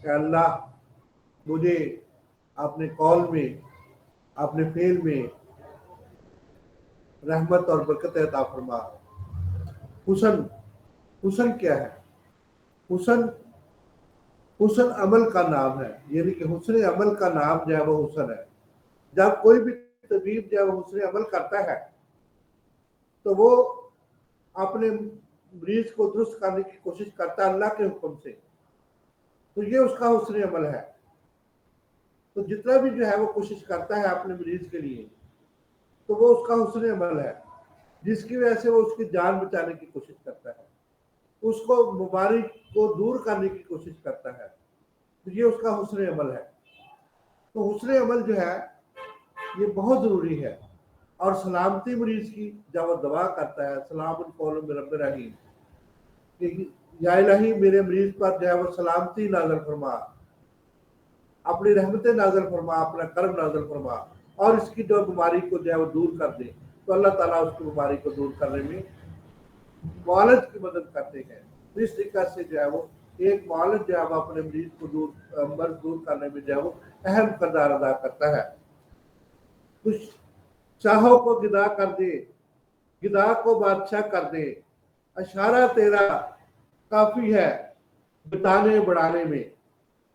کہ اللہ مجھے اپنے قول میں، اپنے فعل میں رحمت اور برکت عطا فرما۔ حسن، حسن کیا ہے؟ حسن، حسن عمل کا نام ہے، یعنی کہ حسن عمل کا نام جو ہے وہ حسن ہے۔ جب کوئی بھی طبیب جو ہے وہ حسن عمل کرتا ہے تو وہ اپنے مریض کو درست کرنے کی کوشش کرتا ہے اللہ کے حکم سے، تو یہ اس کا حسن عمل ہے۔ تو جتنا بھی جو ہے وہ کوشش کرتا ہے اپنے مریض کے لیے تو وہ اس کا حسن عمل ہے، جس کی وجہ سے وہ اس کی جان بچانے کی کوشش کرتا ہے، اس کو بیماری کو دور کرنے کی کوشش کرتا ہے، تو یہ اس کا حسن عمل ہے۔ تو حسن عمل جو ہے یہ بہت ضروری ہے۔ اور سلامتی مریض کی جب وہ دعا کرتا ہے سلام القول من رب رحیم، کہ یا الہی میرے مریض پر جو ہے وہ سلامتی نازل فرما، اپنی رحمتیں نازل فرما، اپنا کرم نازل فرما، اور اس کی جو بیماری کو جو ہے وہ دور کر دے، تو اللہ تعالیٰ اس کی بیماری کو دور کرنے میں معالج کی مدد کرتے ہیں۔ تو اس طریقے سے جو ہے وہ ایک معالج جو ہے وہ اپنے مریض کو مرض دور کرنے میں جو ہے وہ اہم کردار ادا کرتا ہے۔ کچھ شاہوں کو گدا کر دے، گدا کو بادشاہ کر دے، اشارہ تیرا کافی ہے گھٹانے بڑھانے میں،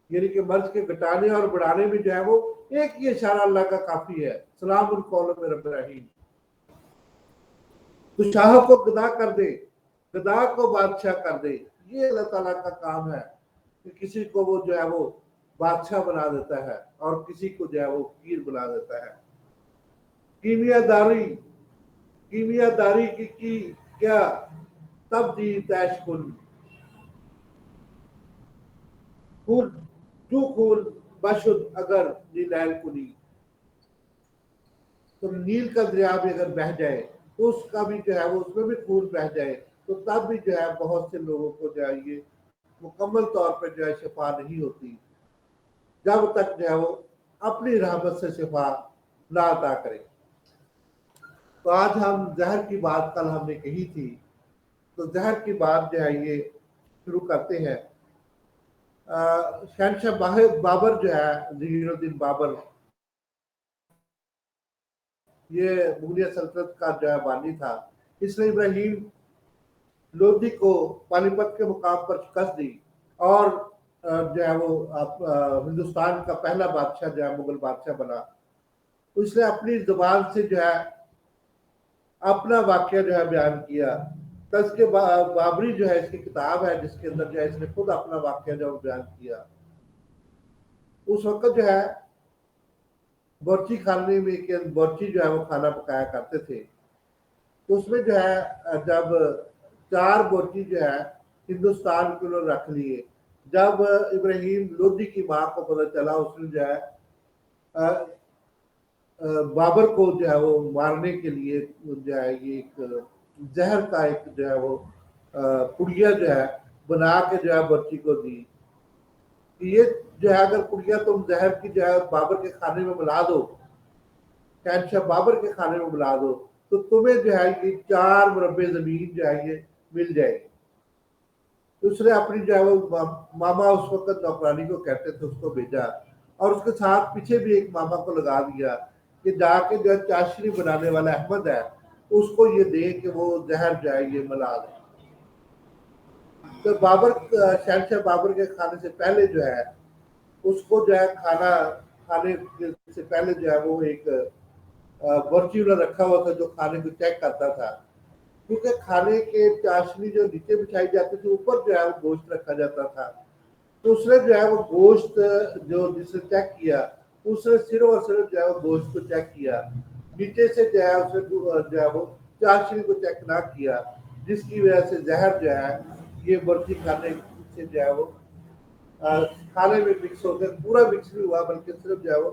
یعنی کہ مرض کے گھٹانے اور بڑھانے میں جو ہے وہ ایک ہی اشارہ اللہ کا کافی ہے، سلام القول من رب رحیم۔ تو شاہوں کو گدا کر دے، گدا کو بادشاہ کر دے، یہ اللہ تعالیٰ کا کام ہے کہ کسی کو وہ جو ہے وہ بادشاہ بنا دیتا ہے اور کسی کو جو ہے وہ فقیر بنا دیتا ہے۔ کیمیا داری، کیمیا داری کی کیا تب دی تیش کن، خون جو خون بشد اگر نیلین کنی، تو نیل کا دریا بھی اگر بہہ جائے تو اس کا بھی جو ہے وہ اس میں بھی خون بہہ جائے تو تب بھی جو ہے بہت سے لوگوں کو جو ہے یہ مکمل طور پہ جو ہے شفا نہیں ہوتی، جب تک جو ہے وہ اپنی رحمت سے شفا نہ عطا کرے۔ تو آج ہم زہر کی بات کل ہم نے کہی تھی، تو زہر کی بات جو ہے یہ شروع کرتے ہیں۔ شہنشاہ بابر جو ہے ظہیر الدین بابر، یہ مغلیہ سلطنت کا جو ہے بانی تھا، اس نے ابراہیم لودھی کو پانی پت کے مقام پر شکست دی اور جو ہے وہ ہندوستان کا پہلا بادشاہ جو ہے مغل بادشاہ بنا۔ اس نے اپنی زبان سے جو ہے اپنا واقعہ جو ہے بیان کیا۔ تذکرہ بابری جو ہے اس کی کتاب ہے جس کے اندر جو ہے اس نے خود اپنا واقعہ جو ہے بیان کیا۔ اس وقت جو ہے بورچی خانے میں کہ بورچی جو ہے وہ کھانا پکایا کرتے تھے، تو اس میں جو ہے جب 4 بورچی جو ہے ہندوستان کے انہوں نے رکھ لیے، جب ابراہیم لودھی کی ماں کو پتہ چلا، اس نے جو ہے بابر کو جو ہے وہ مارنے کے لیے جو ہے یہ ایک زہر کا ایک جو ہے وہ پڑیا جو ہے بنا کے جو ہے بچی کو دی کہ یہ جو ہے اگر پڑیا تم زہر کی جو ہے بابر کے کھانے میں ملا دو، شہنشاہ بابر کے کھانے میں ملا دو، تو تمہیں جو ہے یہ 4 مربع زمین جو ہے یہ مل جائے گی۔ اس نے اپنی جو ہے وہ ماما اس وقت نوکرانی کو کہتے تھے اس کو بھیجا، اور اس کے ساتھ پیچھے بھی ایک ماما کو لگا دیا کہ جا کے جو ہے چاشنی بنانے والا احمد ہے اس کو یہ دے کہ وہ زہر جو ہے یہ ملا دے۔ تو بابر شہنشاہ بابر کے کھانے سے پہلے جو ہے اس کو جو ہے کھانے سے پہلے جو ہے وہ ایک برچی انہیں رکھا ہوا تھا جو کھانے کو چیک کرتا تھا، کیونکہ کھانے کے چاشنی جو نیچے بچھائی جاتی تھی اوپر جو ہے وہ گوشت رکھا جاتا تھا، تو اس نے جو ہے وہ گوشت جو جس نے چیک کیا اس نے صرف اور صرف جو ہے وہ گوشت کو چیک کیا، نیچے سے جو ہے اس نے جو ہے وہ چاشنی کو چیک نہ کیا، جس کی وجہ سے زہر جو ہے یہ برچی کھانے سے جو ہے وہ کھانے میں مکس ہو گیا، پورا مکس نہیں ہوا بلکہ صرف جو ہے وہ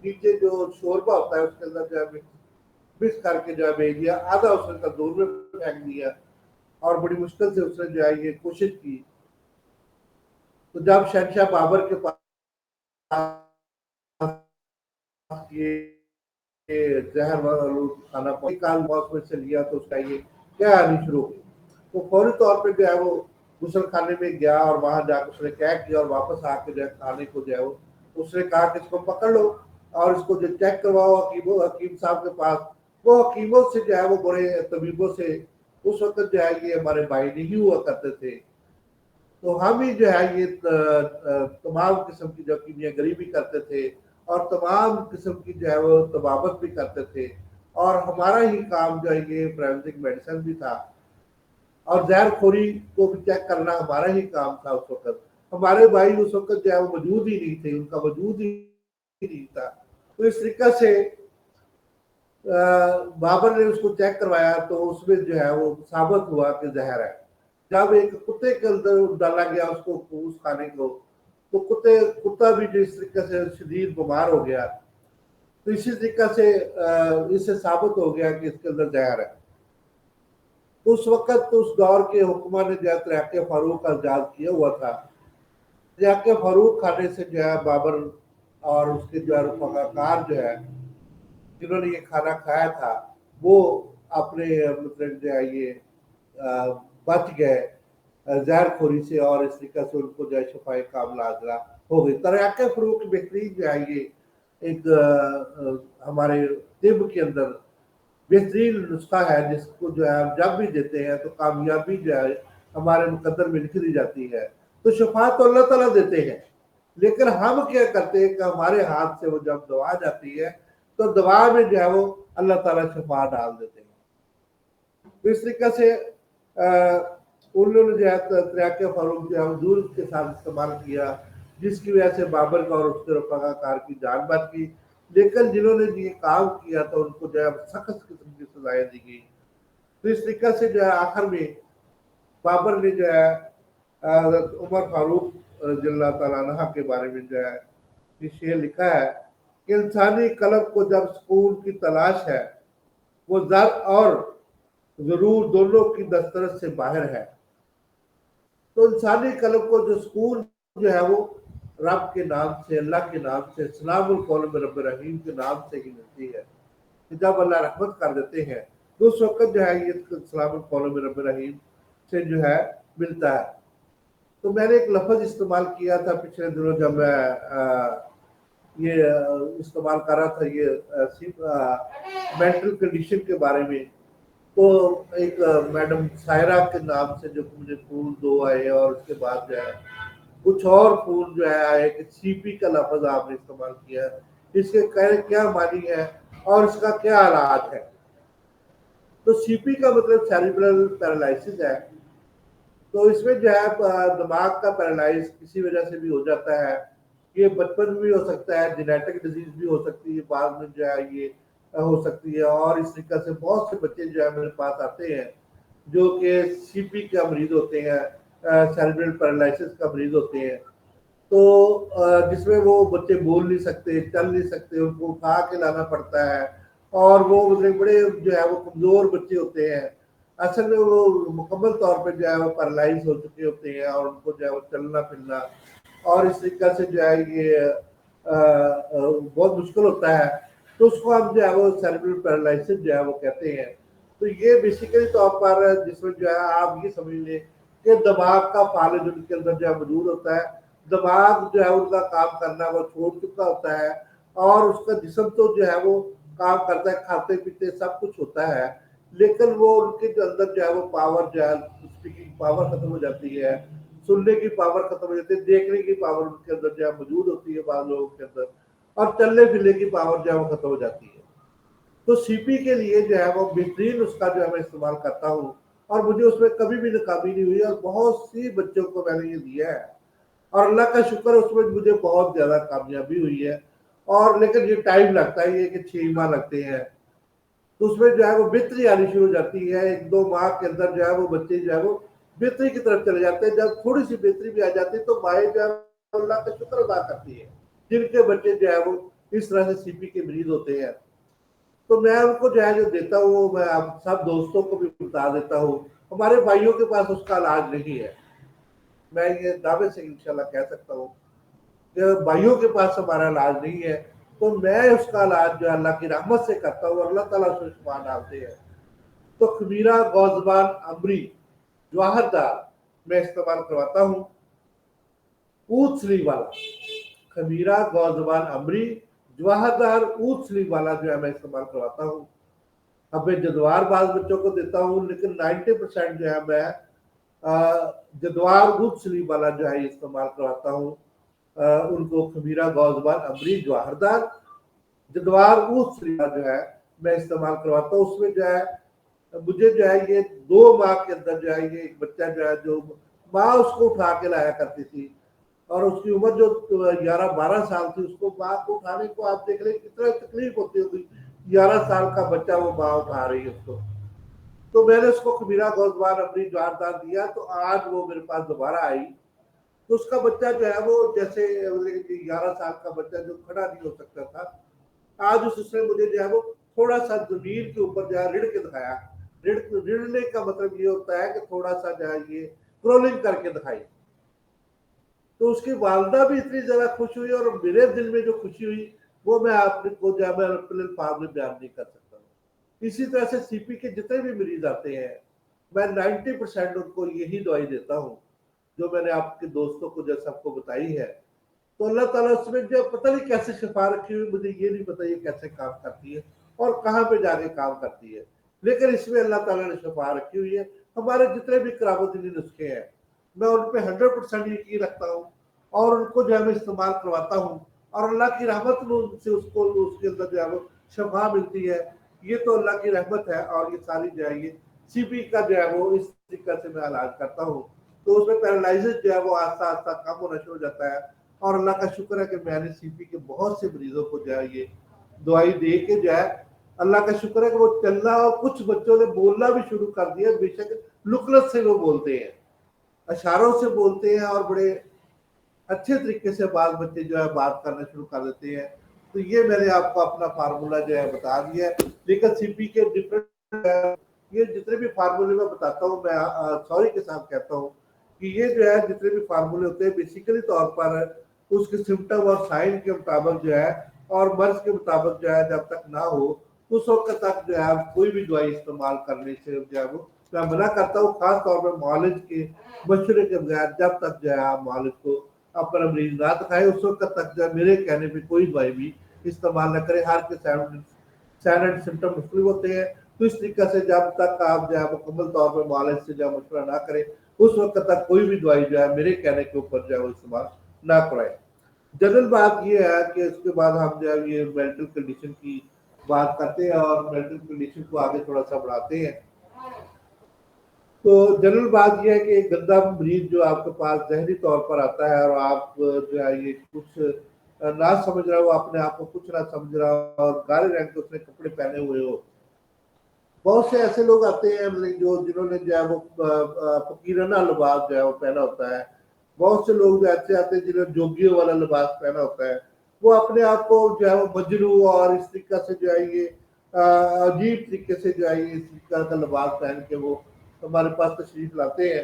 نیچے جو شوربہ ہوتا ہے اس کے اندر جو ہے مکس کر کے جو ہے بھیج دیا، آدھا اس نے تندور میں پھینک دیا، اور بڑی مشکل سے اس نے جو ہے یہ کوشش کی۔ تو جب شہنشاہ بابر کے پاس یہ زہر کھانا کال موت میں سے لیا تو اس کا یہ کیا آنی شروع ہوئی، تو فوری طور پہ جو ہے وہ गुसल खाने में गया और वहां जाकर उसने क्या किया और वापस आके जो है खाने को जो है उसने कहा कि इसको पकड़ लो और इसको जो चेक करवाओ हकीम साहब के पास। वो हकीमों से जो है वो बड़े तबीबों से उस वक्त जो है ये हमारे भाई नहीं हुआ करते थे। तो हम ही जो है ये तमाम किस्म की जो कीमियागरी भी करते थे और तमाम किस्म की जो है वो तबाबत भी करते थे। और हमारा ही काम जो है ये फोरेंसिक मेडिसिन भी था और जहर खोरी को भी चेक करना हमारा ही काम था उस वक्त। हमारे भाई उस वक्त जो है वो मौजूद ही नहीं थे, उनका वजूद ही नहीं था। तो इस तरीके से बाबर ने उसको चेक करवाया तो उसमें जो है वो साबित हुआ कि जहर है। जब एक कुत्ते के अंदर डाला गया उसको उस खाने को, तो कुत्ता भी जिस तरीके से शदीद बीमार हो गया। तो इसी तरीके से इससे साबित हो गया कि इसके अंदर जहर है। तो उस वक्त तो उस दौर के हुक्मा ने जो तरियाके फारूक का इजाद किया हुआ था। तरियाके फारूक खाने से जो है बाबर और उसके जो है रफाकार जो है जिन्होंने ये खाना खाया था वो अपने मतलब जो है ये बच गए जहर खोरी से और इस तरीके से उनको जो है शफाए कामला आजरा हो गई। तरियाके फारूक बेहतरीन जो है ये एक हमारे तिब के अंदर बेहतरीन नुस्खा है जिसको जो है हम जब भी देते हैं तो कामयाबी जो है हमारे मुकद्दर में लिख दी जाती है। तो शफा तो अल्लाह ताला देते हैं, लेकिन हम क्या करते हैं कि हमारे हाथ से वो जब दवा जाती है तो दवा में जो है वो अल्लाह ताला शफा डाल देते हैं। तो इस तरीके से उन्होंने जो है तरियाके फारूक जो है हजूर के साथ इस्तेमाल किया, जिसकी वजह से बाबर का और उसके रफाकार की जान बच गई। लेकिन जिन्होंने ये काम किया तो उनको जो है सख्त किस्म की सजाएं दी गई। तो इस तरीके से जो है आखिर में बाबर ने जो है उमर फारूक रज़ियल्लाहु ताला अन्हा के बारे में जो है ये शेर लिखा है कि इंसानी कल्ब को जब सुकून की तलाश है वो जर और जरूर दोनों की दस्तरस से बाहर है। तो इंसानी कल्ब को जो सुकून जो है वो रब के नाम से, अल्लाह के नाम से, सलामुल कौल में रब रहीम के नाम से ही मिलती है। कि जब अल्लाह रहमत कर देते हैं तो उस वक्त जो है ये सलामुल कौल में रब रहीम से जो है मिलता है। तो मैंने एक लफ्ज़ इस्तेमाल किया था पिछले दिनों जब मैं ये इस्तेमाल कर रहा था ये मेंटल कंडीशन के बारे में। तो एक मैडम सायरा के नाम से जो मुझे फूल दो आए और उसके बाद जो है कुछ और फूल जो है आए कि सीपी का लफ्ज आपने इस्तेमाल किया है, इसके क्या मानी है और इसका क्या इलाज है। तो सीपी का मतलब सेरिब्रल पैरालिसिस है। तो इसमें जो है दिमाग का पैरालाइज किसी वजह से भी हो जाता है। ये बचपन में भी हो सकता है, जेनेटिक डिजीज भी हो सकती है, बाद में जो है ये हो सकती है। और इस तरीके से बहुत से बच्चे जो है मेरे पास आते हैं जो कि सीपी का मरीज होते हैं, सेरिब्रल पैरालिसिस का मरीज होते हैं। तो जिसमें वो बच्चे बोल नहीं सकते, चल नहीं सकते, उनको उठा के लाना पड़ता है और वो मतलब बड़े जो है वो कमज़ोर बच्चे होते हैं। असल में वो मुकम्मल तौर पे जो है वो पैरालाइज हो चुके होते हैं और उनको जो है वो चलना फिरना और इस तरीके से जो है ये बहुत मुश्किल होता है। तो उसको हम जो है वो सेरिब्रल पैरालिसिस जो है वो कहते हैं। तो ये बेसिकली तौर पर जिसमें जो है आप ये समझ लें कि दिमाग का फालज उनके अंदर जो है मौजूद होता है। दिमाग जो है उनका काम करना वो छोड़ चुका होता है और उसका जिस्म तो जो है वो काम करता है, खाते पीते सब कुछ होता है, लेकिन वो उनके जो अंदर जो है वो पावर जो है स्पीकिंग पावर खत्म हो जाती है, सुनने की पावर खत्म हो जाती है, देखने की पावर उनके अंदर जो है मौजूद होती है बाद लोगों के अंदर, और चलने फिरने की पावर जो है वो खत्म हो जाती है। तो सीपी के लिए जो है वो बेहतरीन उसका जो है मैं इस्तेमाल करता हूँ और मुझे उसमें कभी भी नाकामी नहीं हुई और बहुत सी बच्चों को मैंने ये दिया है और अल्लाह का शुक्र उसमें मुझे बहुत ज़्यादा कामयाबी हुई है। और लेकिन ये टाइम लगता है, ये कि 6 माह लगते हैं। तो उसमें जो है वो बेहतरी आनी शुरू हो जाती है। 1-2 माह के अंदर जो है वो बच्चे जो है वो बेहतरी की तरफ चले जाते हैं। जब थोड़ी सी बेहतरी भी आ जाती है तो माएँ जो है अल्लाह का शुक्र अदा करती है जिनके बच्चे जो है वो इस तरह से सीपी के मरीज होते हैं। तो मैं उनको जो है जो देता हूँ मैं आप सब दोस्तों को भी बता देता हूँ। हमारे भाइयों के पास उसका इलाज नहीं है, मैं ये दावे से इंशाल्लाह कह सकता हूँ कि भाइयों के पास हमारा इलाज नहीं है। तो मैं उसका इलाज जो अल्लाह की रहमत से करता हूँ, अल्लाह ताला उसमें शिफा डालते हैं। तो खमीरा गौजबान अमरी जवाहरदार मैं इस्तेमाल करवाता हूँ। ऊद स्लीव वाला खमीरा, गौजबान अमरी, जवाहरदार ऊद स्लीव वाला जो है मैं इस्तेमाल करवाता हूँ। अब मैं जदवार बाज बच्चों को देता हूँ, लेकिन 90% जो है मैं जदवार ऊद स्लीव वाला जो है इस्तेमाल करवाता हूँ। उनको खमीरा, गौजबान अमरी, जवाहरदार, जदवार ऊद स्लीव जो है मैं इस्तेमाल करवाता हूँ। उसमें जो है मुझे जो है ये 2 माह के अंदर जो है ये एक बच्चा जो है, जो माँ उसको उठा के लाया करती थी, और उसकी उम्र जो 11-12 साल थी, उसको माँ को उठाने को आप देख रहे कितना तकलीफ होती होगी। 11 साल का बच्चा वो माँ उठा रही है उसको। तो मैंने उसको खमीरा, गौजबान अपनी जवारदार दिया, तो आज वो मेरे पास दोबारा आई। तो उसका बच्चा जो है वो जैसे 11 साल का बच्चा जो खड़ा नहीं हो सकता था, आज उसने मुझे जो है वो थोड़ा सा जमीन के ऊपर जो है रिड़ के दिखाया। रिड़ने का मतलब ये होता है कि थोड़ा सा जो है ये क्रोलिंग करके दिखाई। तो उसकी वालदा भी इतनी ज्यादा खुश हुई, और मेरे दिल में जो खुशी हुई वो मैं आपको जो है मैं अपने अल्फाज में बयान नहीं कर सकता हूँ। इसी तरह से सीपी के जितने भी मरीज आते हैं, मैं 90% उनको यही दवाई देता हूँ जो मैंने आपके दोस्तों को जैसे आपको बताई है। तो अल्लाह ताला उसमें जो पता नहीं कैसे शिफा रखी हुई, मुझे ये नहीं पता ये कैसे काम करती है और कहाँ पे जाके काम करती है, लेकिन इसमें अल्लाह ताला ने शिफा रखी हुई है। हमारे जितने भी करामती नुस्खे हैं, मैं उन पे 100% यकीन रखता हूँ, और उनको जो है मैं इस्तेमाल करवाता हूँ, और अल्लाह की रहमत से उसको उसके अंदर जो है वो शिफा मिलती है। ये तो अल्लाह की रहमत है। और ये सारी जो है ये सीपी का जो है वो इस तरीके से मैं इलाज करता हूँ। तो उसमें पैरालिसिस जो है वो आस्ता आस्ता कम होना शुरू हो जाता है। और अल्लाह का शुक्र है कि मैंने सीपी के बहुत से मरीजों को जो है ये दवाई दे के जो है, अल्लाह का शुक्र है कि वो चलना, और कुछ बच्चों ने बोलना भी शुरू कर दिया। बेशक लुकलत से वो बोलते हैं, इशारों से बोलते हैं, और बड़े अच्छे तरीके से बाल बच्चे जो है बात करना शुरू कर देते हैं। तो ये मैंने आपको अपना फार्मूला जो है बता दिया है। लेकिन सीपी के डिफरेंट ये जितने भी फार्मूले मैं बताता हूँ, मैं सॉरी के साथ कहता हूँ कि ये जो है जितने भी फार्मूले होते हैं बेसिकली तौर पर उसके सिम्टम और साइन के मुताबिक जो है, और मर्ज के मुताबिक जो है, जब तक ना हो उस वक्त तक जो है कोई भी दवाई इस्तेमाल करने से जो है वो मैं मना करता हूँ। खास तौर पर मालिज के मशवरे के बगैर जब तक जो है आप मालिज को अपना मरीज ना दिखाए, उस वक्त तक जो है मेरे कहने पे कोई दवाई भी इस्तेमाल न करें। हर के साइन एंड सिम्टम मुख्तलिफ होते हैं। तो इस तरीके से जब तक आप जो है मुकम्मल तौर पर मालिज से जो मशवरा ना करें, उस वक्त तक कोई भी दवाई जो है मेरे कहने के ऊपर जो है वो इस्तेमाल ना कराएं। जनरल बात ये है कि इसके बाद हम जो है ये मेंटल कंडीशन की बात करते हैं, और मेंटल कंडीशन को आगे थोड़ा सा बढ़ाते हैं। तो जनरल बात यह है कि एक गंदा मरीज जो आपके पास जहरी तौर पर आता है, और आप जो है ये कुछ ना समझ रहा हो, अपने आप को कुछ ना समझ रहा हो, और गाढ़े रंग के उसने कपड़े पहने हुए हो। बहुत से ऐसे लोग आते हैं मतलब जो जिन्होंने जो है वो फकीराना लिबास जो है वो पहना होता है। बहुत से लोग जो ऐसे आते हैं जिन्होंने जोगियों वाला लिबास पहना होता है। वो अपने आप को जो है वो मजनू और इस तरीके से जो है ये अजीब तरीके से जो है ये इस तरीके का लिबास पहन के वो हमारे पास तशरीफ लाते हैं।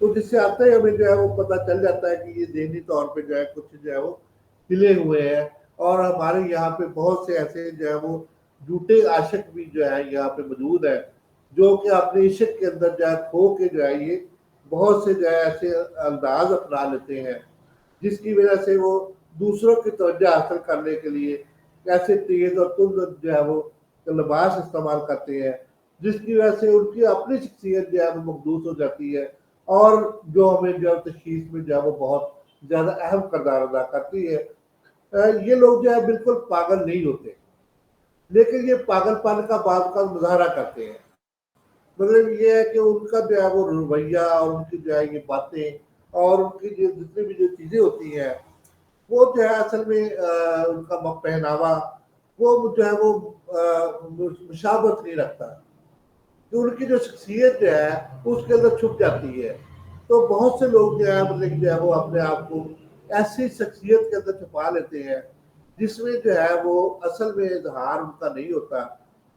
तो जिससे आते ही हमें जो है वो पता चल जाता है कि ये ज़हनी तौर पे जो है कुछ जो है वो हिले हुए हैं। और हमारे यहाँ पे बहुत से ऐसे जो है वो झूठे आशिक भी जो है यहाँ पे मौजूद है, जो कि अपने इश्क के अंदर जो है खो के जो है ये बहुत से जो है ऐसे अंदाज अपना लेते हैं, जिसकी वजह से वो दूसरों की तवज्जो हासिल करने के लिए ऐसे तेज और तुंद जो है वो लिबास इस्तेमाल करते हैं, जिसकी वजह से उनकी अपनी शख्सियत जो है वो मखदूस हो जाती है। और जो हमें जो है तशखीस में जो है वो बहुत ज़्यादा अहम किरदार अदा करती है। ये लोग जो है बिल्कुल पागल नहीं होते, लेकिन ये पागलपन का बात का मुजाहरा करते हैं। मतलब ये है कि उनका जो है वो रवैया और उनकी जो है ये बातें और उनकी जो जितनी भी जो चीज़ें होती हैं, वो जो है असल में उनका पहनावा वो जो है वो मुशाबत नहीं रखता, तो उनकी जो शख्सियत जो है उसके अंदर छुप जाती है। तो बहुत से लोग जो है मतलब जो है वो अपने आप को ऐसी शख्सियत के अंदर छुपा लेते हैं, जिसमें जो है वो असल में इजहार उनका नहीं होता,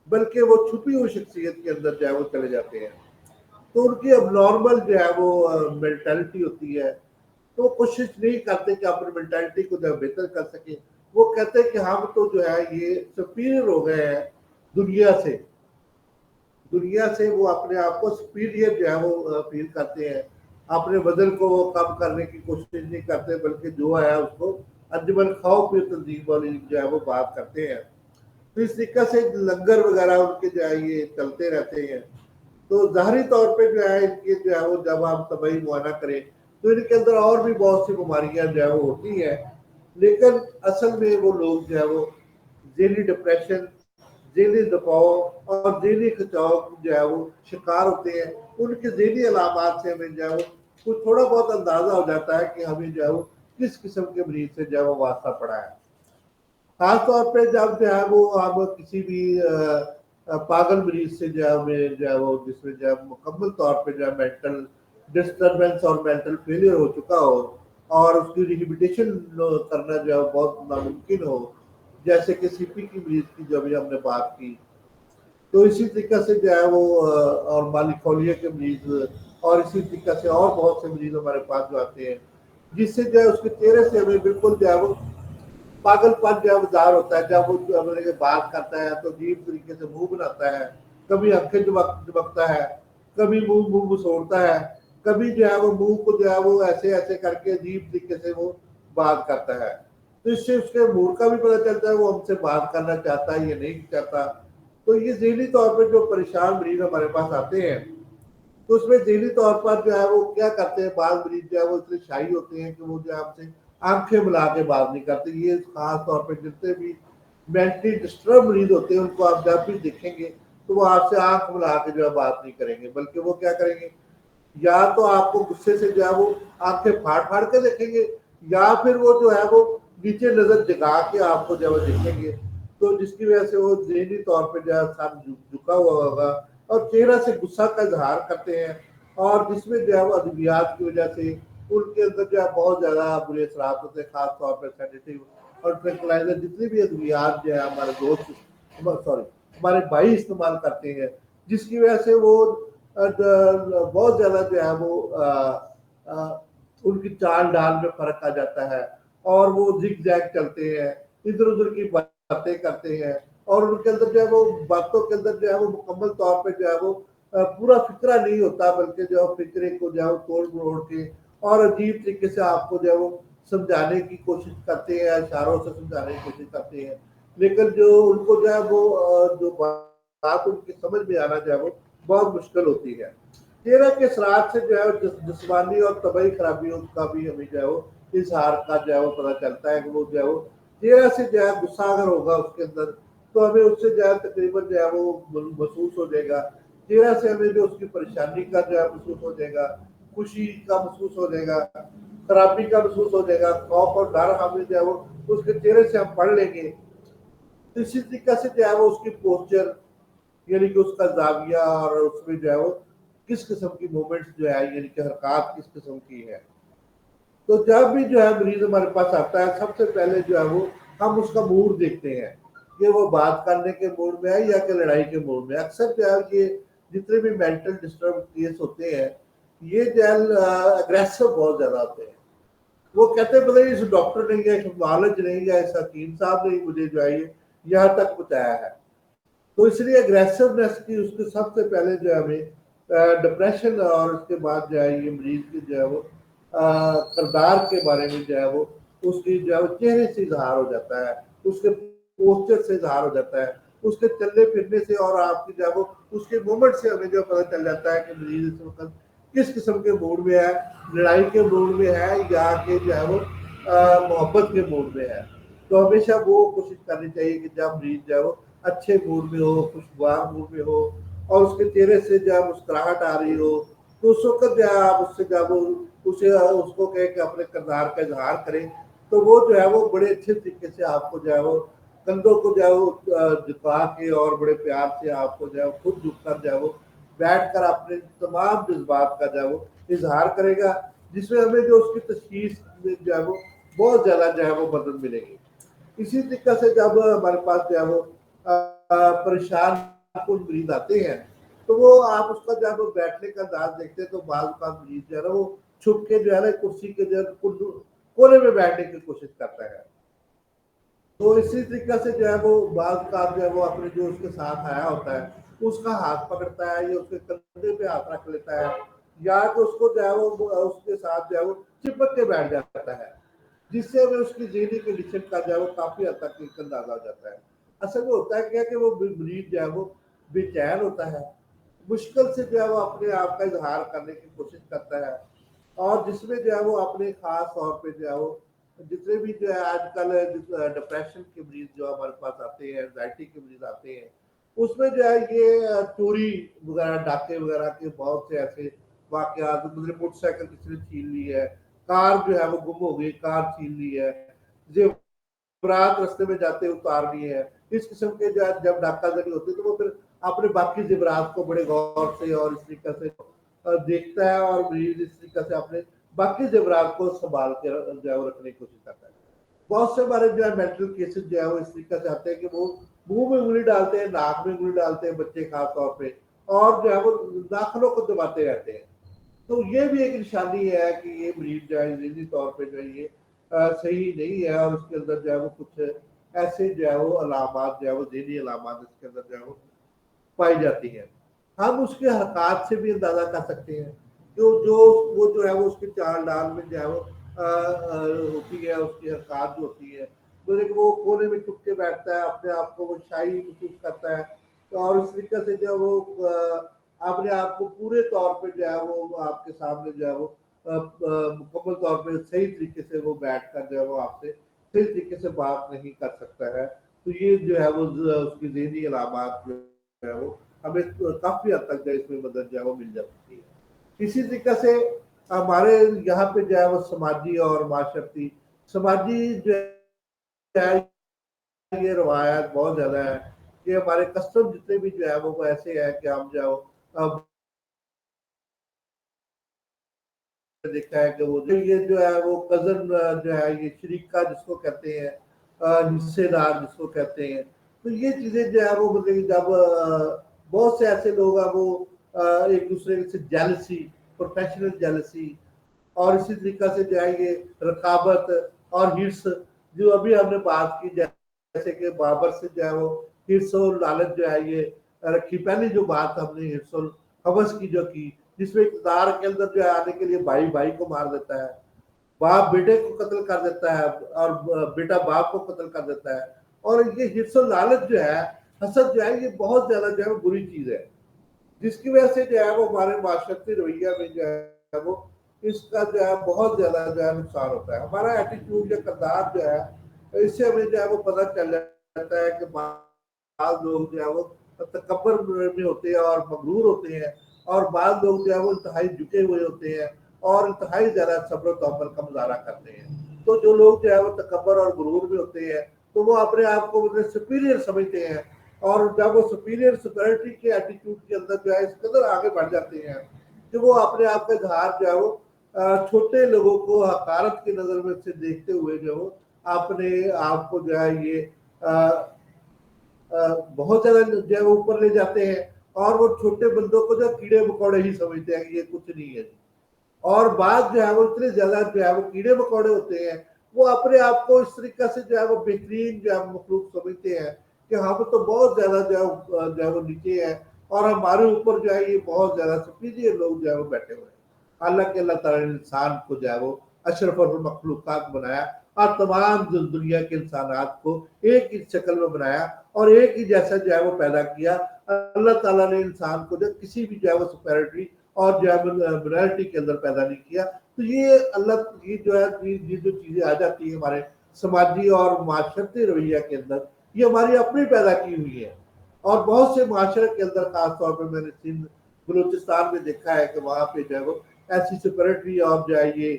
बल्कि वो छुपी हुई शख्सियत के अंदर जो है वो चले जाते हैं। तो उनकी अब नॉर्मल जो है वो मेंटालिटी होती है। तो वो कोशिश नहीं करते कि अपनी मेंटालिटी को जो है बेहतर कर सके। वो कहते हैं कि हम तो जो है ये सुपीरियर हो गए हैं दुनिया से वो अपने आप को सुपीरियर जो है वो फील करते हैं। अपने वजन को वो कम करने की कोशिश नहीं करते, बल्कि जो है उसको अंजुमन खाओ पियो तंजीम वाली जो है वो बात करते हैं। तो इस तरीके से लंगर वगैरह उनके जो है ये चलते रहते हैं। तो ज़ाहरी तौर पे जो है इनके जो है वो जब आप तबई मुआयना करें तो इनके अंदर और भी बहुत सी बीमारियां जो है वो होती हैं, लेकिन असल में वो लोग जो है वो ज़हनी डिप्रेशन, ज़हनी दबाव और ज़हनी खिंचाव जो है वो शिकार होते हैं। उनके ज़हनी अलामात से हमें जो है वो कुछ थोड़ा बहुत अंदाज़ा हो जाता है कि हमें जो है वो किस किस्म के मरीज से जो है वो वास्ता पड़ा है। खास तौर पे जब जो है वो हम किसी भी पागल मरीज से जो है हमें जो है वो जिसमें जो है मुकम्मल तौर पे जो है मेंटल डिस्टर्बेंस और मेंटल फेलियर हो चुका हो और उसकी रिहेबिलिटेशन करना जो है बहुत नामुमकिन हो, जैसे कि सीपी की मरीज की जो अभी हमने बात की। तो इसी तरीके से जो है वो और मालिकोलिया के मरीज और इसी तरीके से और बहुत से मरीज हमारे पास जो आते हैं, जिससे जो है उसके चेहरे से हमें बिल्कुल जो है वो पागलपन जो है ज़ाहिर होता है। जब वो मतलब कि बात करता है तो अजीब तरीके से मुंह बनाता है, कभी आंखें झपकता है, कभी मुंह मुंह मसोड़ता है, कभी जो है वो मुंह को जो है वो ऐसे ऐसे करके अजीब तरीके से वो बात करता है। तो इससे उसके मूड का भी पता चलता है वो हमसे बात करना चाहता है या नहीं चाहता। तो ये ज़हनी तौर पे जो परेशान मरीज हमारे पास आते हैं, तो उसमें ज़हनी तौर पर जो है वो क्या करते हैं, बाल मरीज जो है वो इतने शाई होते हैं कि वो जो है आपसे आंखें मिला के बात नहीं करते। ये खास तौर पे जितने भी मेंटली डिस्टर्ब मरीज होते हैं उनको आप जब भी देखेंगे तो वो आपसे आंख मिला के जो है बात नहीं करेंगे, बल्कि वो क्या करेंगे, या तो आपको गुस्से से जो है वो आंखें फाड़ फाड़ के देखेंगे, या फिर वो जो है वो नीचे नजर जगा के आपको जो है वो देखेंगे। तो जिसकी वजह से वो ज़हनी तौर पे जो है सर झुका हुआ होगा और चेहरा से गुस्सा का इजहार करते हैं, और जिसमें जो है वो अद्वियात की वजह से उनके अंदर जो है बहुत ज़्यादा बुरे असरात होते हैं। खास तौर पर सेडेटिव और ट्रैंक्विलाइजर जितनी भी अद्वियात जो है हमारे दोस्त सॉरी हमारे भाई इस्तेमाल करते हैं, जिसकी वजह से वो बहुत ज़्यादा जो है वो अ, उनकी चाल डाल में फर्क आ जाता है और वो जिग जैग चलते हैं, इधर उधर की बातें करते हैं, और उनके अंदर जो है वो बातों के अंदर जो है वो मुकम्मल तौर पे जो है वो पूरा फिक्रा नहीं होता, बल्कि जो है फिक्रे को जो है वो तोड़ मरोड़ के और अजीब तरीके से आपको जो है वो समझाने की कोशिश करते हैं, इशारों से समझाने की कोशिश करते हैं। लेकिन जो उनको जो है वो जो बात उनकी समझ में आना जो है वो बहुत मुश्किल होती है। चेहरे के असरात से जो है जिस्मानी और तबई खराबियों का भी हमें जो है वो इजहार का जो है वो पता चलता है कि वो जो है वो चेहरा से जो है गुस्सा अगर होगा उसके अंदर तो हमें उससे जो है तकरीबन जो है वो महसूस हो जाएगा। चेहरा से हमें जो उसकी परेशानी का जो है महसूस हो जाएगा, खुशी का महसूस हो जाएगा, खराबी का महसूस हो जाएगा, खौफ और डर हमें जो है वो उसके चेहरे से हम पढ़ लेंगे। तो इसी तरीके से जो है वो उसकी पोस्चर, यानी कि उसका जाविया और उसमें जो है वो किस किस्म की मूवमेंट्स जो है यानी कि हरकत किस किस्म की है। तो जब भी जो है मरीज हमारे पास आता है सबसे पहले जो है वो हम उसका मूड देखते हैं कि वो बात करने के मूड में है या कि लड़ाई के मूड में। अक्सर जो है ये जितने भी मेंटल डिस्टर्ब केस होते हैं ये जो है अग्रेसिव बहुत ज्यादा होते हैं। वो कहते हैं पता नहीं इस डॉक्टर ने या इस नॉलेज नहीं या इस हकीम साहब ने मुझे जो है ये यहाँ तक पहुँचाया है। तो इसलिए अग्रेसिवनेस की उसके सबसे पहले जो है हमें डिप्रेशन और उसके बाद जो है ये मरीज की जो है वो किरदार के बारे में जो है वो उसकी जो है वो चेहरे से इजहार हो जाता है, उसके पोस्चर से इजहार हो जाता है, उसके चलने फिरने से और आपकी जो है वो उसके मूवमेंट से हमें जो पता चल जाता है कि मरीज इस वक्त किस किस्म के मूड में है, लड़ाई के मूड में है या कि जो है वो मोहब्बत के मूड में है। तो हमेशा वो कोशिश करनी चाहिए कि जब मरीज जो है वो अच्छे मूड में हो, खुशगवार मूड में हो और उसके चेहरे से जब मुस्कुराहट आ रही हो, तो उस वक्त जो है आप उससे जब उसे उसको कहे कि अपने किरदार का इजहार करें, तो वो जो है वो बड़े अच्छे तरीके से आपको जो है वो कंधों को जो है वो झुका के और बड़े प्यार से आपको जो है वो खुद झुककर जो है वो बैठ कर अपने तमाम जज्बात का जो है वो इजहार करेगा, जिसमें हमें जो उसकी तशखीस में जो है वो बहुत ज़्यादा जो है वो मदद मिलेगी। इसी तरीके से जब हमारे पास जो है वो परेशान कुन मरीज आते हैं, तो वो आप उसका जब बैठने का अंदाज देखते हैं तो बाज़ औक़ात मरीज जो है ना वो छुप के जो है ना कुर्सी के जो है कोने में बैठने की कोशिश करता है। तो इसी तरीके से जो है वो बाज़ औक़ात जो है वो अपने जो उसके साथ आया होता है, उसका हाथ पकड़ता है या उसके कंधे पे हाथ रख लेता है یا تو اس کو جو ہے وہ اس کے ساتھ جو ہے وہ چپک کے بیٹھ جاتا ہے، جس سے ہمیں اس کی ذہنی کنڈیشن کا جو ہے وہ کافی حد تک ایک اندازہ ہو جاتا ہے۔ اصل میں ہوتا ہے کیا کہ وہ مریض جو ہے وہ بے چین ہوتا ہے، مشکل سے جو ہے وہ اپنے آپ کا اظہار کرنے کی کوشش کرتا ہے، اور جس میں جو ہے وہ اپنے خاص طور پہ جو ہے وہ جتنے بھی جو ہے آج کل ڈپریشن کے مریض جو ہمارے پاس آتے ہیں، اینزائٹی کے مریض آتے ہیں، اس میں جو ہے یہ چوری وغیرہ ڈاکے وغیرہ کے بہت سے ایسے واقعات، مطلب موٹر سائیکل کسی نے چھین لی ہے، کار جو ہے وہ گم ہو گئی، کار چھین لی ہے، زیورات رستے میں جاتے اتار لیے ہیں، اس قسم کے جو ہے جب ڈاکہ زنی ہوتی ہے تو وہ پھر اپنے باقی زیورات کو بڑے غور سے اور اس طریقے سے دیکھتا ہے، اور مریض اس طریقے سے اپنے باقی زیورات کو سنبھال کے جو ہے وہ رکھنے کی کوشش کرتا ہے۔ بہت سے ہمارے جو ہے مینٹل کیسز جو ہے وہ اس طریقے سے آتے ہیں کہ وہ منہ میں انگلی ڈالتے ہیں، ناک میں انگلی ڈالتے ہیں بچے خاص طور پہ، اور جو ہے وہ ناخنوں کو دباتے رہتے ہیں۔ تو یہ بھی ایک نشانی ہے کہ یہ مریض جو ہے ذہنی طور پہ جو ہے یہ صحیح نہیں ہے، اور اس کے اندر جو ہے وہ کچھ ایسے جو ہے وہ علامات جو ہے وہ ذہنی علامات اس کے اندر جو ہے وہ پائی جاتی ہیں۔ ہم اس کے حرکات سے بھی اندازہ کر سکتے ہیں کہ وہ جو ہے وہ اس کے چال ڈال میں جو ہے وہ ہوتی ہے، اس کی حرکات جو ہوتی ہے، کہ وہ کونے میں چھپ کے بیٹھتا ہے، اپنے آپ کو وہ شائی محسوس کرتا ہے، اور اس طریقے سے جو ہے وہ اپنے آپ کو پورے طور پہ جو ہے وہ آپ کے سامنے جو ہے وہ مکمل طور پہ صحیح طریقے سے وہ بیٹھ کر جو ہے وہ آپ سے صحیح طریقے سے بات نہیں کر سکتا ہے۔ تو یہ جو ہے وہ اس کی ذہنی علامات جو ہے وہ ہمیں کافی حد تک جو اس میں مدد جو ہے وہ مل جاتی ہے۔ اسی طریقے سے ہمارے یہاں پہ جو ہے وہ سماجی اور معاشرتی، سماجی جو ہے یہ روایات بہت زیادہ ہے کہ ہمارے کسٹم جتنے بھی جو ہے وہ ایسے ہیں کہ ہم جو اب دیکھا ہے کہ وہ یہ جو ہے وہ کزن جو ہے یہ شریکہ جس کو کہتے ہیں، حصے دار جس کو کہتے ہیں، تو یہ چیزیں جو ہے وہ مطلب جب بہت سے ایسے لوگ ہیں وہ ایک دوسرے سے جیلسی، پروفیشنل جیلسی، اور اسی طریقے سے جو ہے یہ رقابت اور ہرس، جو ابھی ہم نے بات کی جیسے کہ بابر سے جو ہے وہ ہرس اور لالچ جو ہے یہ رکھی، پہلی جو بات ہم نے ہرس اور حوث کی جو کی، جس میں اقتدار کے اندر جو ہے آنے کے لیے بھائی بھائی کو مار دیتا ہے، باپ بیٹے کو قتل کر دیتا ہے، اور بیٹا باپ کو قتل کر دیتا ہے، اور یہ ہرس و لالچ جو ہے، حسد جو ہے، یہ بہت زیادہ جو ہے بری چیز ہے، جس کی وجہ سے جو ہے وہ ہمارے معاشرتی رویہ میں جو ہے وہ اس کا جو ہے بہت زیادہ جو ہے نقصان ہوتا ہے۔ ہمارا ایٹیٹیوڈ یا کردار جو ہے اس سے ہمیں جو ہے وہ پتہ چل جاتا ہے کہ بعض لوگ جو ہے وہ تکبر میں ہوتے ہیں اور مغرور ہوتے ہیں، اور بعض لوگ جو ہے وہ انتہائی جھکے ہوئے ہوتے ہیں اور انتہائی زیادہ صبر و تحمل کا مظاہرہ کرتے ہیں۔ تو جو لوگ جو ہے وہ تکبر اور غرور میں ہوتے ہیں تو وہ اپنے آپ کو مطلب سپیریئر سمجھتے ہیں، اور جب وہ سپیریئر سپیرٹی کے ایٹیٹیوڈ کے اندر جو ہے اس قدر آگے بڑھ جاتے ہیں کہ وہ اپنے آپ کا اظہار جو ہے وہ چھوٹے لوگوں کو حقارت کی نظر میں سے دیکھتے ہوئے جو وہ اپنے آپ کو جو ہے یہ بہت زیادہ جو ہے وہ اوپر لے جاتے ہیں، اور وہ چھوٹے بندوں کو جو کیڑے مکوڑے ہی سمجھتے ہیں کہ یہ کچھ نہیں ہے، اور بعض جو ہے وہ اتنے زیادہ جو ہے وہ کیڑے مکوڑے ہوتے ہیں، وہ اپنے آپ کو اس طریقے سے جو ہے وہ بہترین جو ہے مخلوق سمجھتے ہیں کہ ہم تو بہت زیادہ جو ہے وہ نیچے ہیں، اور ہمارے اوپر جو ہے یہ بہت زیادہ سپیریئر لوگ جو ہے وہ بیٹھے ہوئے ہیں۔ حالانکہ اللہ تعالیٰ نے انسان کو جو ہے وہ اشرف المخلوقات بنایا، اور تمام دنیا کے انسانات کو ایک ہی شکل میں بنایا اور ایک ہی جیسا جو ہے وہ پیدا کیا۔ اللہ تعالیٰ نے انسان کو جو کسی بھی جو ہے وہ سپیرٹی اور جو ہے منارٹی کے اندر پیدا نہیں کیا۔ تو یہ اللہ یہ جو ہے یہ جو چیزیں آ جاتی ہیں ہمارے سماجی اور معاشرتی رویہ کے اندر، یہ ہماری اپنی پیدا کی ہوئی ہے، اور بہت سے معاشرے کے اندر خاص طور پہ میں نے سندھ بلوچستان میں دیکھا ہے کہ وہاں پہ جو ہے وہ ایسی سپیرٹی اور جو ہے یہ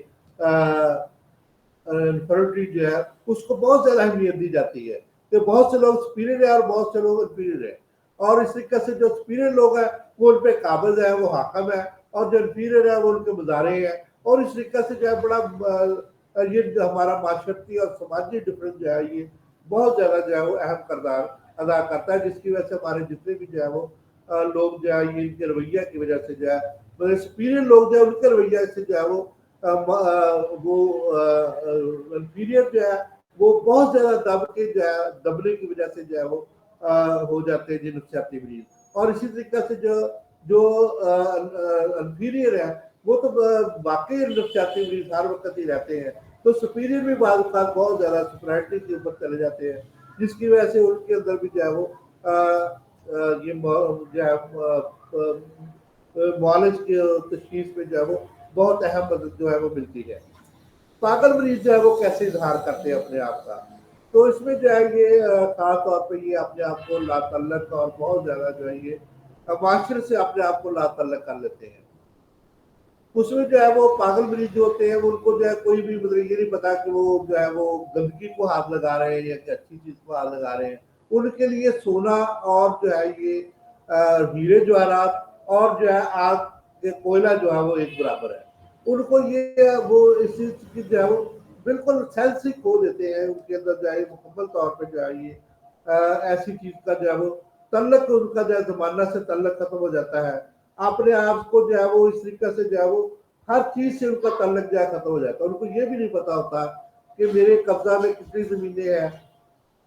انفرٹی جو ہے اس کو بہت زیادہ اہمیت دی جاتی ہے کہ بہت سے لوگ سپیریئر ہیں اور بہت سے لوگ انفیریئر ہیں، اور اس طریقے سے جو سپیریئر لوگ ہیں وہ ان پہ قابض ہے، وہ حاکم ہے، اور جو انفیریئر ہے وہ ان کے مظاہرے ہیں، اور اس طریقے سے جو ہے بڑا یہ جو ہمارا معاشرتی اور سماجی ڈفرینس جو ہے یہ بہت زیادہ جو ہے وہ اہم کردار ادا کرتا ہے، جس کی وجہ سے ہمارے جتنے بھی جو ہے وہ لوگ جو ہے یہ ان کے رویہ کی وجہ سے جو ہے سپیریئر لوگ جو ہے ان کے رویہ سے جو ہے وہ انفیریئر جو ہے وہ بہت زیادہ دب کے جو ہے دبنے کی وجہ سے جو ہے وہ ہو جاتے ہیں جن نفسیاتی مریض، اور اسی طریقے سے جو انفیریئر ہے وہ تو واقعی نفسیاتی مریض ہر وقت ہی رہتے ہیں، تو سپیریئر بھی بعض اوقات بہت زیادہ سپرائٹی کے اوپر چلے جاتے ہیں، جس کی وجہ سے ان کے اندر بھی جو ہے وہ یہ جو ہے معالج کی تشخیص میں جو ہے وہ بہت اہم مدد جو ہے وہ ملتی ہے۔ پاگل مریض جو ہے وہ کیسے اظہار کرتے ہیں اپنے آپ کا، تو اس میں جو ہے یہ خاص طور پہ یہ اپنے آپ کو لا تعلق اور بہت زیادہ جو ہے یہ معاشرے سے اپنے آپ کو لا تعلق کر لیتے ہیں۔ اس میں جو ہے وہ پاگل مریض جو ہوتے ہیں ان کو جو ہے کوئی بھی مطلب یہ نہیں پتا کہ وہ جو ہے وہ گندگی کو ہاتھ لگا رہے ہیں یا کہ اچھی چیز کو ہاتھ لگا رہے ہیں۔ ان کے لیے سونا اور جو ہے یہ ہیرے جواہرات اور جو ہے آگ کے کوئلہ جو ہے وہ ایک برابر ہے۔ ان کو یہ وہ اس چیز کی جو ہے وہ بالکل سینس ہی کھو دیتے ہیں، ان کے اندر جو ہے مکمل طور پہ جو ہے یہ ایسی چیز کا جو ہے وہ تعلق ان کا جو ہے زمانہ سے تعلق ختم ہو جاتا ہے۔ اپنے آپ کو جو ہے وہ اس طریقے سے جو ہے وہ ہر چیز سے ان کا تعلق جو ہے ختم ہو جاتا ہے۔ ان کو یہ بھی نہیں پتا ہوتا کہ میرے قبضہ میں کتنی زمینیں ہیں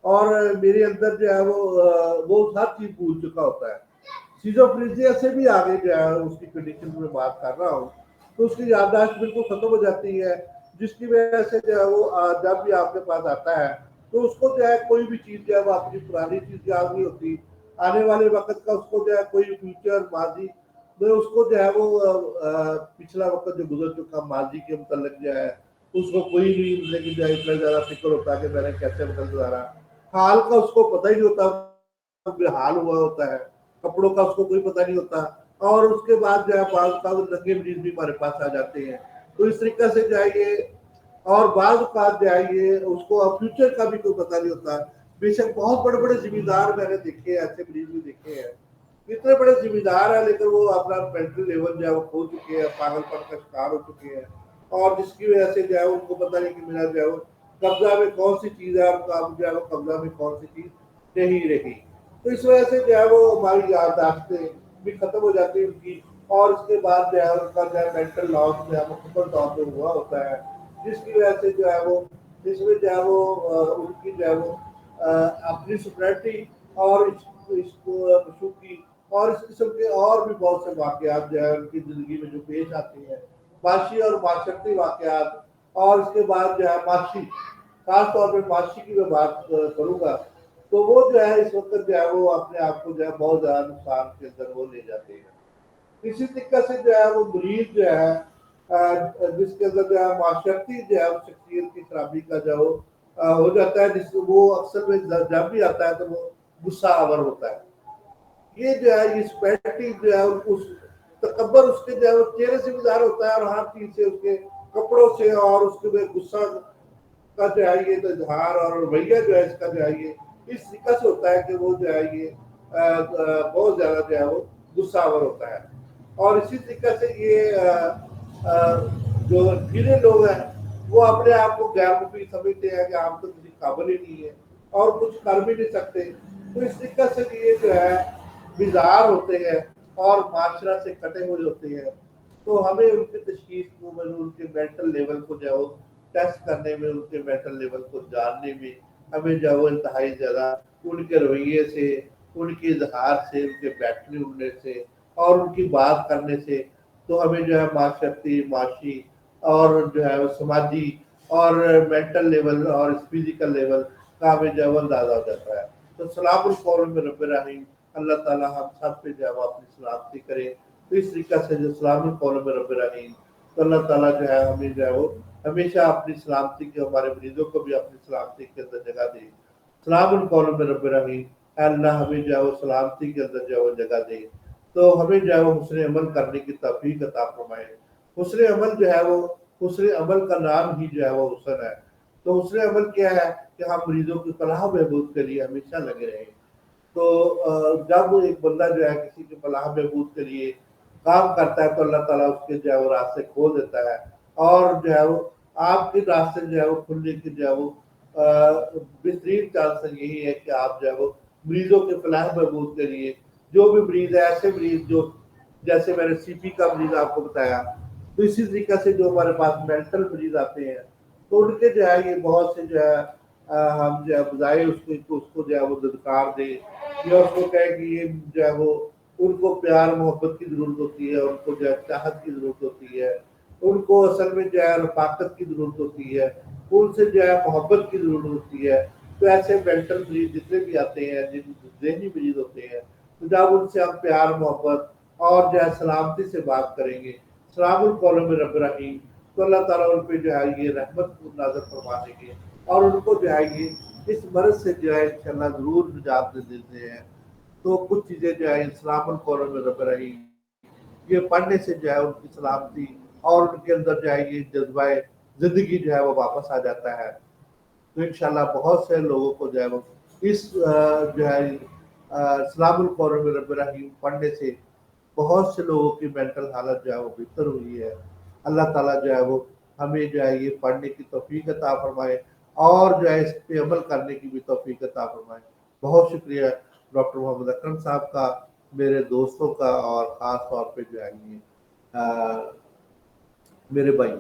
اور میرے اندر جو ہے وہ ہر چیز بھول چکا ہوتا ہے۔ سیزوفریزیا سے بھی آگے جو ہے اس کی کنڈیشن میں بات کر رہا ہوں، تو اس کی یادداشت بالکل ختم ہو جاتی ہے، جس کی وجہ سے جو ہے وہ جب بھی آپ کے پاس آتا ہے تو اس کو جو ہے کوئی بھی چیز جو ہے وہ اپنی پرانی چیز یاد نہیں ہوتی، آنے والے وقت کا اس کو جو ہے کوئی فیوچر ماضی میں اس کو جو ہے وہ پچھلا وقت جو گزر چکا ماضی کے متعلق جو ہے اس کو کوئی بھی لیکن جو ہے اتنا زیادہ فکر ہوتا ہے کہ میں نے کیسے وقت گزارا، حال کا اس کو پتہ ہی نہیں ہوتا، حال ہوا ہوتا ہے، کپڑوں کا اس کو کوئی پتہ نہیں ہوتا، اور اس کے بعد جو ہے بعض ننگے مریض بھی ہمارے پاس آ جاتے ہیں۔ تو اس طریقے سے جو ہے یہ اور بعض اوقات جو ہے یہ اس کو فیوچر کا بھی کوئی پتہ نہیں ہوتا۔ بے شک بہت بڑے بڑے ذمہ دار میں نے دیکھے ہیں، ایسے مریض بھی دیکھے ہیں، اتنے بڑے ذمہ دار ہیں لیکن وہ اپنا مینٹل لیول جو ہے وہ کھو چکے ہیں، پاگل پن کا شکار ہو چکے ہیں، اور جس کی وجہ سے جو ہے ان کو پتہ نہیں کہ میرا جو ہے وہ قبضہ میں کون سی چیز ہے اور اب جو ہے وہ قبضہ میں کون سی چیز نہیں رہی۔ تو اس وجہ سے جو ہے وہ ہماری یادداشتیں بھی ختم ہو جاتی ہیں ان کی، اور اس کے بعد جو ہے ان کا جو ہے مینٹل لاس جو ہے مکمل طور پہ ہوا ہوتا ہے، جس کی وجہ سے جو ہے وہ اس میں جو ہے وہ ان کی جو ہے وہ اپنی سپریٹی اور اس کو مشوقی اور اس قسم کے اور بھی بہت سے واقعات جو ہے ان کی زندگی میں جو پیش آتے ہیں، معاشی اور معاشرتی واقعات، اور اس کے بعد جو ہے معاشی، خاص طور پہ معاشی کی میں بات کروں گا، تو وہ جو ہے اس وقت جو ہے وہ اپنے آپ کو جو ہے بہت زیادہ نقصان کے اندر وہ لے جاتے ہیں۔ اسی طریقے سے جو ہے وہ مریض جو ہے جس کے اندر جو ہے معاشرتی جو ہے شخصیت کی خرابی کا جو ہو جاتا ہے، جس وہ اکثر میں جب بھی آتا ہے تو وہ غصہ آور ہوتا ہے۔ یہ جو ہے یہ اسپیشلٹی جو ہے اس تکبر اس کے جو ہے وہ چہرے سے بھی ظاہر ہوتا ہے اور ہر چیز سے، اس کے کپڑوں سے اور اس کے غصہ کا جو ہے یہ اظہار اور رویہ جو ہے اس کا جو ہے یہ اس طریقے سے ہوتا ہے کہ وہ جو ہے یہ بہت زیادہ جو ہے وہ غصہ آور ہوتا ہے۔ اور اسی طریقے سے یہ جو ڈھیلے لوگ ہیں وہ اپنے آپ کو غیر مفید سمجھتے ہیں کہ ہم تو کسی قابل ہی نہیں ہے اور کچھ کر بھی نہیں سکتے، تو اس طریقے سے یہ جو ہے بیزار ہوتے ہیں اور معاشرہ سے کٹے ہوئے ہوتے ہیں۔ تو ہمیں ان کی تشخیص کو ان کے مینٹل لیول کو جو ہے وہ ٹیسٹ کرنے میں، ان کے مینٹل لیول کو جاننے میں ہمیں جو ہے وہ انتہائی زیادہ ان کے رویے سے، ان کے اظہار سے، ان کے بیٹھنے اٹھنے سے اور ان کی بات کرنے سے تو ہمیں جو ہے معاشرتی، معاشی اور جو ہے وہ سماجی اور مینٹل لیول اور فزیکل لیول کا ہمیں جو ہے وہ اندازہ ہو جاتا ہے۔ تو سلام القول میں رب الرحیم، اللہ تعالیٰ ہم سب پہ جو ہے وہ اپنی سلامتی کرے۔ تو اس طریقے سے جو سلام القول میں رب الرحیم، تو اللہ تعالیٰ جو ہے ہمیں جو ہے وہ ہمیشہ اپنی سلامتی کے، ہمارے مریضوں کو بھی اپنی سلامتی کے اندر جگہ دے۔ سلام القول میں رب الرحیم، اے اللہ ہمیں جو ہے وہ سلامتی کے اندر جو ہے وہ جگہ دے، تو ہمیں جو ہے وہ حسن عمل کرنے کی توفیق عطا فرمائے۔ حسن عمل جو ہے وہ، حسن عمل کا نام ہی جو ہے وہ حسن ہے۔ تو حسن عمل کیا ہے کہ ہم مریضوں کی فلاح و بہبود کے لیے ہمیشہ لگے رہیں۔ تو جب ایک بندہ جو ہے کسی کی فلاح بہبود کے لیے کام کرتا ہے تو اللہ تعالیٰ اس کے جو ہے وہ راستے کھول دیتا ہے، اور جو ہے وہ آپ کے راستے جو ہے وہ کھلنے کی جو ہے وہ بہترین چانس یہی ہے کہ آپ جو ہے وہ مریضوں کے فلاح بہبود کے لیے، جو بھی مریض ہے، ایسے مریض جو جیسے میں نے سی پی کا مریض آپ کو بتایا، تو اسی طریقے سے جو ہمارے پاس مینٹل مریض آتے ہیں تو ان کے جو ہے یہ بہت سے جو ہے ہم جو ہے بجائے اس کو جو ہے وہ ددکار دے یا اس کو کہے کہ یہ جو ہے وہ ان کو پیار محبت کی ضرورت ہوتی ہے، ان کو جو ہے چاہت کی ضرورت ہوتی ہے، ان کو اصل میں جو ہے رفاقت کی ضرورت ہوتی ہے، ان سے جو ہے محبت کی ضرورت ہوتی ہے۔ تو ایسے مینٹل مریض جتنے بھی آتے ہیں، جن ذہنی مریض ہوتے ہیں، تو جب ان سے ہم پیار محبت اور جو ہے سلامتی سے بات کریں گے، سلام القول میں رب رحیم، تو اللہ تعالیٰ ان پہ جو ہے یہ رحمت کو نازل فرما دیں گے، اور ان کو جو ہے یہ اس مرض سے جو ہے انشاءاللہ ضرور نجات دے دیتے ہیں۔ تو کچھ چیزیں جو ہے اسلام القول میں رب رحیم، یہ پڑھنے سے جو ہے ان کی سلامتی اور ان کے اندر جو ہے یہ جذبہ زندگی جو ہے وہ واپس آ جاتا ہے۔ تو انشاءاللہ بہت سے لوگوں کو جو ہے وہ اس جو ہے سلام القول میں رب رحیم پڑھنے سے بہت سے لوگوں کی مینٹل حالت جو ہے وہ بہتر ہوئی ہے۔ اللہ تعالیٰ جو ہے وہ ہمیں جو ہے یہ پڑھنے کی توفیق عطا فرمائے، اور جو ہے اس پہ عمل کرنے کی بھی توفیق عطا فرمائے۔ بہت شکریہ ڈاکٹر محمد اکرم صاحب کا، میرے دوستوں کا، اور خاص طور پہ جو ہے یہ میرے بھائی